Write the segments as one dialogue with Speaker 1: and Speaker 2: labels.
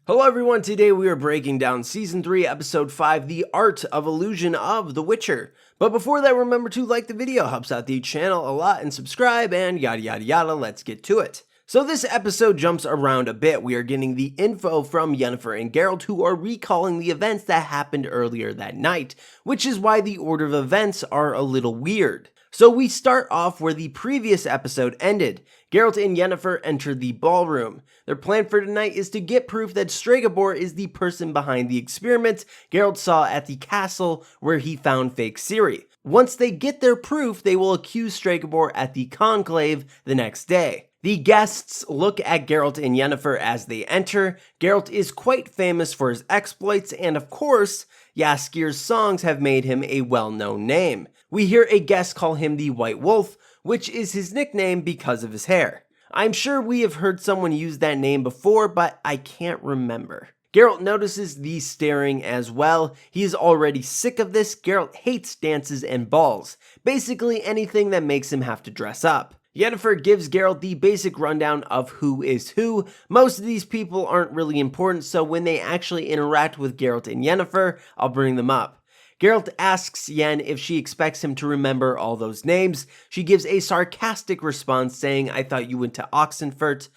Speaker 1: Hello everyone, today we are breaking down Season 3, Episode 5, The Art of Illusion of The Witcher. But before that, remember to like the video, helps out the channel a lot, and subscribe, and yada yada yada, let's get to it. So this episode jumps around a bit. We are getting the info from Yennefer and Geralt, who are recalling the events that happened earlier that night, which is why the order of events are a little weird. So we start off where the previous episode ended. Geralt and Yennefer enter the ballroom. Their plan for tonight is to get proof that Stregobor is the person behind the experiment Geralt saw at the castle where he found fake Ciri. Once they get their proof, they will accuse Stregobor at the conclave the next day. The guests look at Geralt and Yennefer as they enter. Geralt is quite famous for his exploits, and of course, Jaskir's songs have made him a well-known name. We hear a guest call him the White Wolf, which is his nickname because of his hair. I'm sure we have heard someone use that name before, but I can't remember. Geralt notices the staring as well. He is already sick of this. Geralt hates dances and balls, basically anything that makes him have to dress up. Yennefer gives Geralt the basic rundown of who is who. Most of these people aren't really important, so when they actually interact with Geralt and Yennefer, I'll bring them up. Geralt asks Yen if she expects him to remember all those names. She gives a sarcastic response saying, "I thought you went to OXENFURT."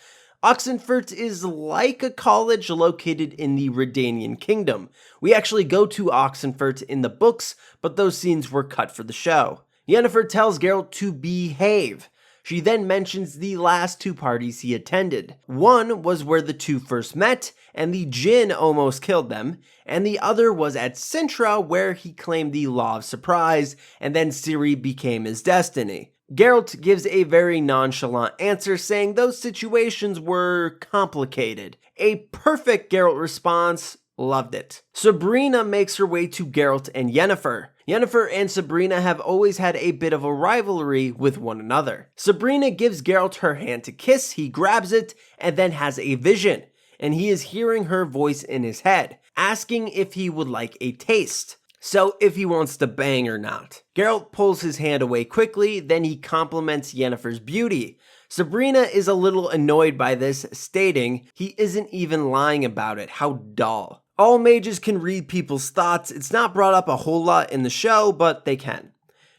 Speaker 1: OXENFURT is like a college located in the Redanian Kingdom. We actually go to OXENFURT in the books, but those scenes were cut for the show. Yennefer tells Geralt to behave. She then mentions the last two parties he attended. One was where the two first met, and the djinn almost killed them, and the other was at Sintra, where he claimed the Law of Surprise, and then Ciri became his destiny. Geralt gives a very nonchalant answer, saying those situations were complicated. A perfect Geralt response. Loved it. Sabrina makes her way to Geralt and Yennefer. Yennefer and Sabrina have always had a bit of a rivalry with one another. Sabrina gives Geralt her hand to kiss, he grabs it, and then has a vision. And he is hearing her voice in his head, asking if he would like a taste. So if he wants to bang or not. Geralt pulls his hand away quickly, then he compliments Yennefer's beauty. Sabrina is a little annoyed by this, stating he isn't even lying about it, how dull. All mages can read people's thoughts. It's not brought up a whole lot in the show, but they can.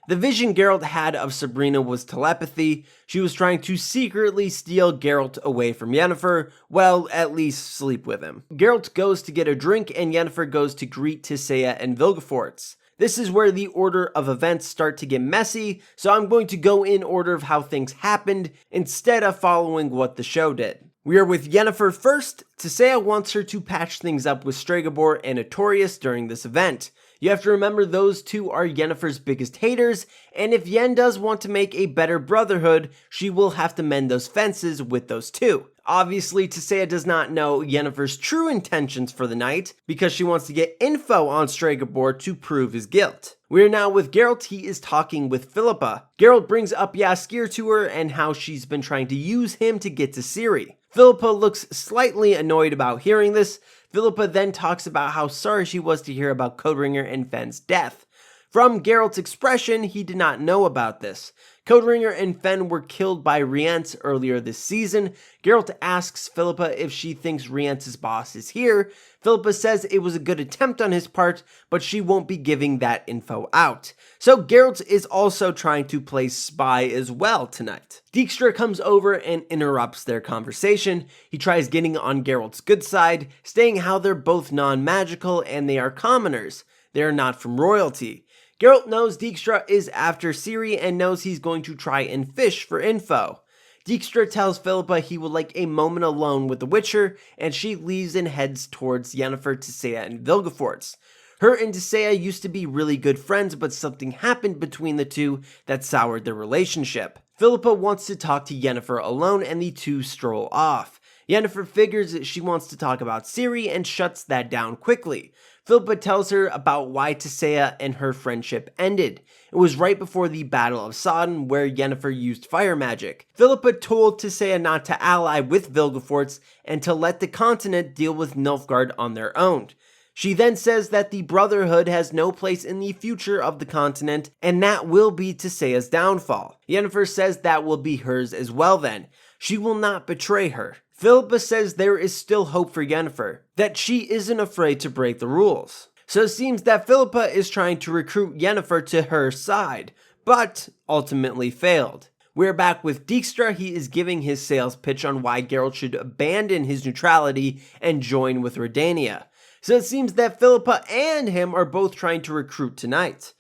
Speaker 1: The vision Geralt had of Sabrina was telepathy. She was trying to secretly steal Geralt away from Yennefer, well, at least sleep with him. Geralt goes to get a drink and Yennefer goes to greet Tissaia and Vilgefortz. This is where the order of events start to get messy, so I'm going to go in order of how things happened instead of following what the show did. We are with Yennefer first. Tissaia wants her to patch things up with Stregobor and Artorias during this event. You have to remember those two are Yennefer's biggest haters, and if Yen does want to make a better brotherhood, she will have to mend those fences with those two. Obviously, Tissaia does not know Yennefer's true intentions for the night, because she wants to get info on Stregobor to prove his guilt. We are now with Geralt. He is talking with Philippa. Geralt brings up Jaskir to her and how she's been trying to use him to get to Ciri. Philippa looks slightly annoyed about hearing this. Philippa then talks about how sorry she was to hear about CODRINGHER and Fenn's death. From Geralt's expression, he did not know about this. CODRINGHER and Fenn were killed by Rience earlier this season. Geralt asks Philippa if she thinks Rience's boss is here. Philippa says it was a good attempt on his part, but she won't be giving that info out. So Geralt is also trying to play spy as well tonight. Dijkstra comes over and interrupts their conversation. He tries getting on Geralt's good side, saying how they're both non-magical and they are commoners. They are not from royalty. Geralt knows Dijkstra is after Ciri and knows he's going to try and fish for info. Dijkstra tells Philippa he would like a moment alone with the Witcher, and she leaves and heads towards Yennefer, Tissaia, and Vilgefortz. Her and Tissaia used to be really good friends, but something happened between the two that soured their relationship. Philippa wants to talk to Yennefer alone, and the two stroll off. Yennefer figures that she wants to talk about Ciri and shuts that down quickly. Philippa tells her about why Tissaia and her friendship ended. It was right before the Battle of Sodden where Yennefer used fire magic. Philippa told Tissaia not to ally with Vilgefortz and to let the continent deal with Nilfgaard on their own. She then says that the Brotherhood has no place in the future of the continent, and that will be Tissaia's downfall. Yennefer says that will be hers as well then. She will not betray her. Philippa says there is still hope for Yennefer, that she isn't afraid to break the rules. So it seems that Philippa is trying to recruit Yennefer to her side, but ultimately failed. We're back with Dijkstra. He is giving his sales pitch on why Geralt should abandon his neutrality and join with Redania. So it seems that Philippa and him are both trying to recruit tonight.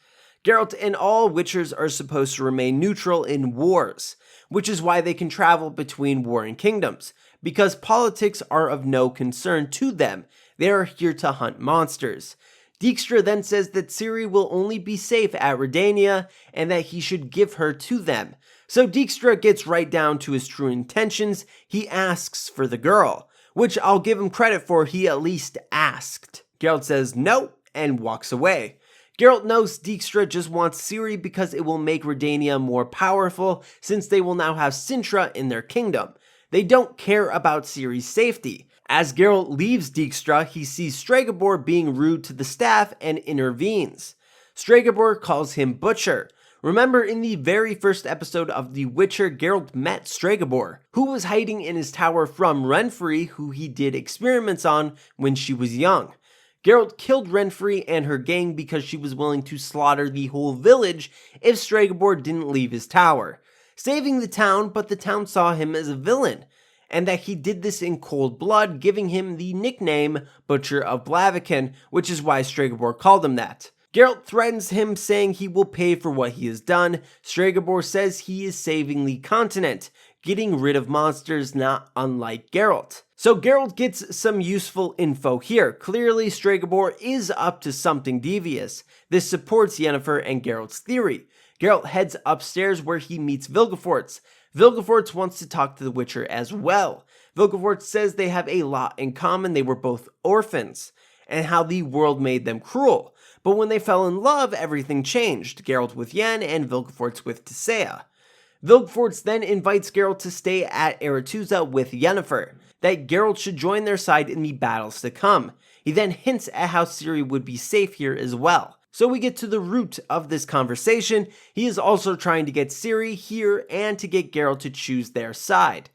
Speaker 1: Geralt and all Witchers are supposed to remain neutral in wars, which is why they can travel between warring kingdoms, because politics are of no concern to them. They are here to hunt monsters. Dijkstra then says that Ciri will only be safe at Redania and that he should give her to them. So Dijkstra gets right down to his true intentions. He asks for the girl, which I'll give him credit for, he at least asked. Geralt says no and walks away. Geralt knows Dijkstra just wants Ciri because it will make Redania more powerful since they will now have Cintra in their kingdom. They don't care about Ciri's safety. As Geralt leaves Dijkstra, he sees Stregobor being rude to the staff and intervenes. Stregobor calls him Butcher. Remember, in the very first episode of The Witcher, Geralt met Stregobor, who was hiding in his tower from Renfri, who he did experiments on when she was young. Geralt killed Renfri and her gang because she was willing to slaughter the whole village if Stregobor didn't leave his tower, saving the town, but the town saw him as a villain, and that he did this in cold blood, giving him the nickname Butcher of Blaviken, which is why Stregobor called him that. Geralt threatens him, saying he will pay for what he has done. Stregobor says he is saving the continent, getting rid of monsters not unlike Geralt. So Geralt gets some useful info here. Clearly Stregobor is up to something devious. This supports Yennefer and Geralt's theory. Geralt heads upstairs where he meets Vilgefortz. Vilgefortz wants to talk to the Witcher as well. Vilgefortz says they have a lot in common. They were both orphans, and how the world made them cruel. But when they fell in love, everything changed. Geralt with Yen and Vilgefortz with Tissaia. Vilgefortz then invites Geralt to stay at Aretuza with Yennefer, that Geralt should join their side in the battles to come. He then hints at how Ciri would be safe here as well. So we get to the root of this conversation. He is also trying to get Ciri here and to get Geralt to choose their side.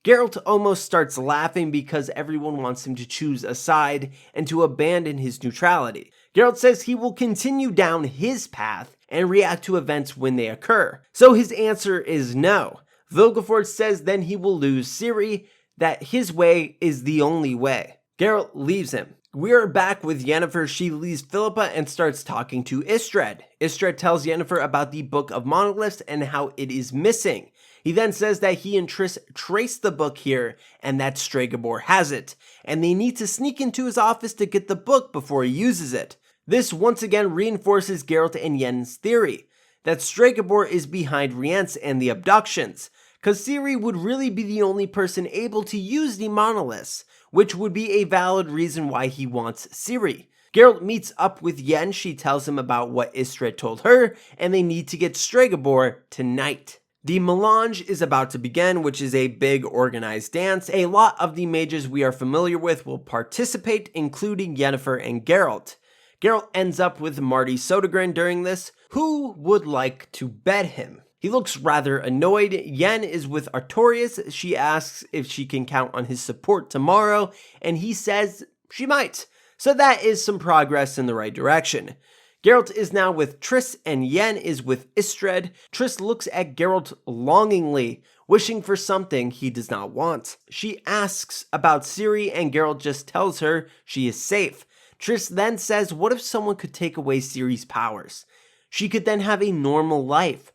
Speaker 1: Geralt almost starts laughing because everyone wants him to choose a side and to abandon his neutrality. Geralt says he will continue down his path and react to events when they occur. So his answer is no. Vilgefortz says then he will lose Ciri, that his way is the only way. Geralt leaves him. We are back with Yennefer. She leaves Philippa and starts talking to Istredd. Istredd tells Yennefer about the Book of Monoglyphs and how it is missing. He then says that he and Triss traced the book here and that Stregobor has it, and they need to sneak into his office to get the book before he uses it. This once again reinforces Geralt and Yen's theory, that Stregobor is behind Rience and the abductions, cause Ciri would really be the only person able to use the monoliths, which would be a valid reason why he wants Ciri. Geralt meets up with Yen. She tells him about what Istredd told her, and they need to get Stregobor tonight. The melange is about to begin, which is a big organized dance. A lot of the mages we are familiar with will participate, including Yennefer and Geralt. Geralt ends up with Marti SÖDERGREN during this. Who would like to bet him? He looks rather annoyed. Yen is with Artorias. She asks if she can count on his support tomorrow, and he says she might. So that is some progress in the right direction. Geralt is now with Triss and Yen is with Istredd. Triss looks at Geralt longingly, wishing for something he does not want. She asks about Ciri and Geralt just tells her she is safe. Triss then says, what if someone could take away Ciri's powers? She could then have a normal life.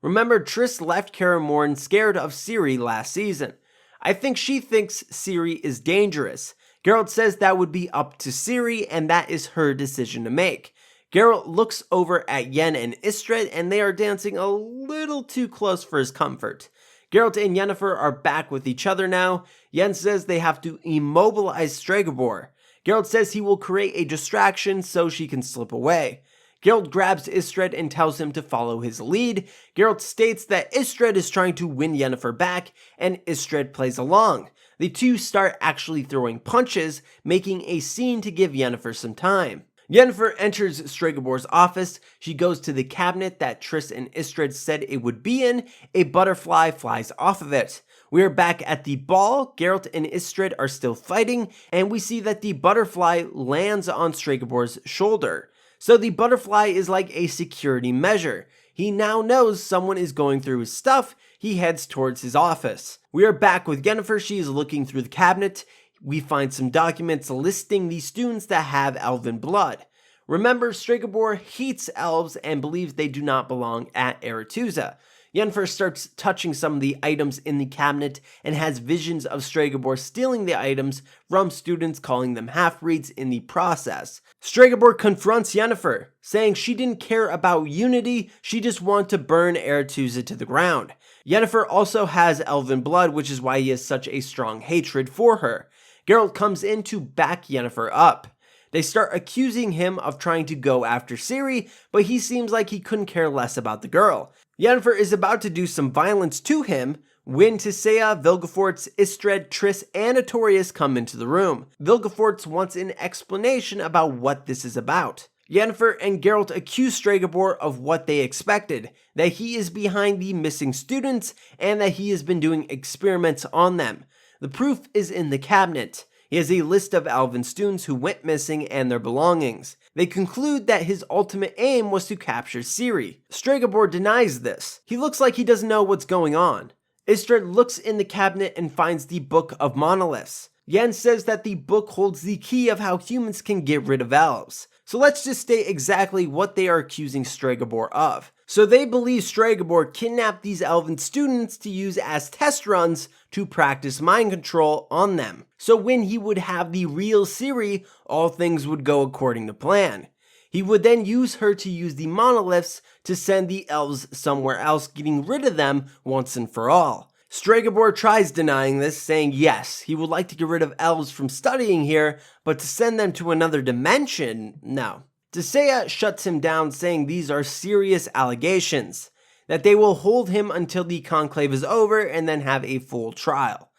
Speaker 1: Remember, Triss left Kaer Morhen scared of Ciri last season. I think she thinks Ciri is dangerous. Geralt says that would be up to Ciri and that is her decision to make. Geralt looks over at Yen and Istredd and they are dancing a little too close for his comfort. Geralt and Yennefer are back with each other now. Yen says they have to immobilize Stregobor. Geralt says he will create a distraction so she can slip away. Geralt grabs Istredd and tells him to follow his lead. Geralt states that Istredd is trying to win Yennefer back and Istredd plays along. The two start actually throwing punches, making a scene to give Yennefer some time. Yennefer enters Stregobor's office. She goes to the cabinet that Triss and Istredd said it would be in. A butterfly flies off of it. We are back at the ball. Geralt and Istredd are still fighting, and we see that the butterfly lands on Stregobor's shoulder. So the butterfly is like a security measure. He now knows someone is going through his stuff. He heads towards his office. We are back with Yennefer. She is looking through the cabinet. We find some documents listing the students that have elven blood. Remember, Stregobor hates elves and believes they do not belong at Aretuza. Yennefer starts touching some of the items in the cabinet and has visions of Stregobor stealing the items from students, calling them half-breeds in the process. Stregobor confronts Yennefer, saying she didn't care about unity, she just wanted to burn Aretuza to the ground. Yennefer also has elven blood, which is why he has such a strong hatred for her. Geralt comes in to back Yennefer up. They start accusing him of trying to go after Ciri, but he seems like he couldn't care less about the girl. Yennefer is about to do some violence to him when Tissaia, Vilgefortz, Istredd, Triss, and Artorias come into the room. Vilgefortz wants an explanation about what this is about. Yennefer and Geralt accuse Stregobor of what they expected, that he is behind the missing students and that he has been doing experiments on them. The proof is in the cabinet. He has a list of elven students who went missing and their belongings. They conclude that his ultimate aim was to capture Ciri. Stregobor denies this. He looks like he doesn't know what's going on. Istredd looks in the cabinet and finds the Book of Monoliths. Yen says that the book holds the key of how humans can get rid of elves. So let's just state exactly what they are accusing Stregobor of. So they believe Stregobor kidnapped these elven students to use as test runs to practice mind control on them. So when he would have the real Ciri, all things would go according to plan. He would then use her to use the monoliths to send the elves somewhere else, getting rid of them once and for all. Stregobor tries denying this, saying yes, he would like to get rid of elves from studying here, but to send them to another dimension, no. Tissaia shuts him down, saying these are serious allegations, that they will hold him until the conclave is over and then have a full trial.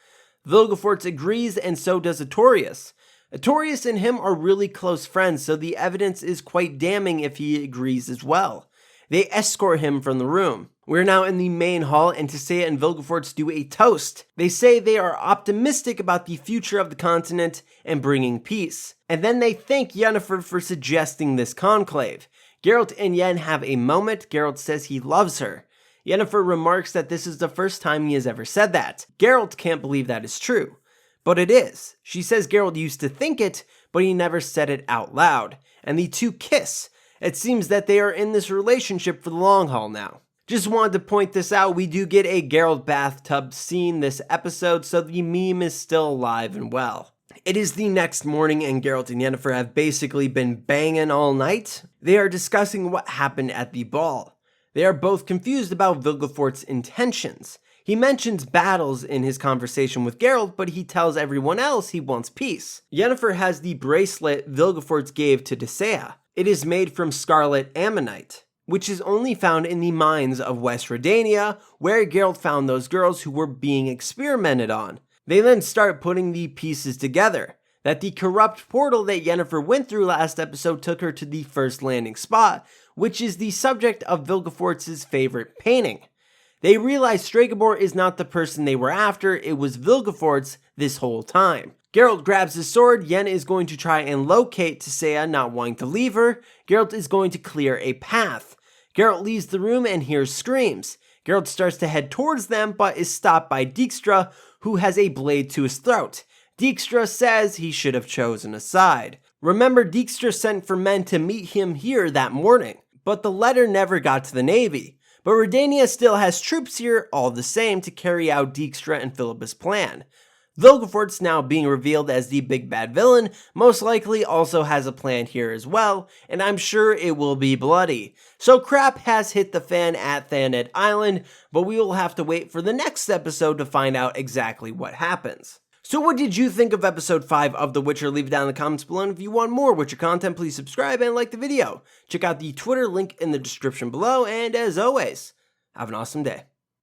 Speaker 1: Vilgefortz agrees, and so does Artorias. Artorias and him are really close friends, so the evidence is quite damning if he agrees as well. They escort him from the room. We're now in the main hall, and Tissaia and Vilgefortz do a toast. They say they are optimistic about the future of the continent and bringing peace. And then they thank Yennefer for suggesting this conclave. Geralt and Yen have a moment. Geralt says he loves her. Yennefer remarks that this is the first time he has ever said that. Geralt can't believe that is true. But it is. She says Geralt used to think it, but he never said it out loud. And the two kiss. It seems that they are in this relationship for the long haul now. Just wanted to point this out, we do get a Geralt bathtub scene this episode, so the meme is still alive and well. It is the next morning and Geralt and Yennefer have basically been banging all night. They are discussing what happened at the ball. They are both confused about Vilgefortz's intentions. He mentions battles in his conversation with Geralt, but he tells everyone else he wants peace. Yennefer has the bracelet Vilgefortz gave to Tissaia. It is made from scarlet ammonite, which is only found in the mines of West Redania, where Geralt found those girls who were being experimented on. They then start putting the pieces together, that the corrupt portal that Yennefer went through last episode took her to the first landing spot, which is the subject of Vilgefortz's favorite painting. They realize Stregobor is not the person they were after, it was Vilgefortz this whole time. Geralt grabs his sword. Yen is going to try and locate Tissaia, not wanting to leave her. Geralt is going to clear a path. Geralt leaves the room and hears screams. Geralt starts to head towards them, but is stopped by Dijkstra, who has a blade to his throat. Dijkstra says he should have chosen a side. Remember, Dijkstra sent for men to meet him here that morning, but the letter never got to the Navy. But Redania still has troops here all the same to carry out Dijkstra and Philippa's plan. Vilgefortz, now being revealed as the big bad villain, most likely also has a plan here as well, and I'm sure it will be bloody. So crap has hit the fan at Thanet Island, but we will have to wait for the next episode to find out exactly what happens. So what did you think of episode 5 of The Witcher? Leave it down in the comments below, and if you want more Witcher content, please subscribe and like the video. Check out the Twitter link in the description below, and as always, have an awesome day.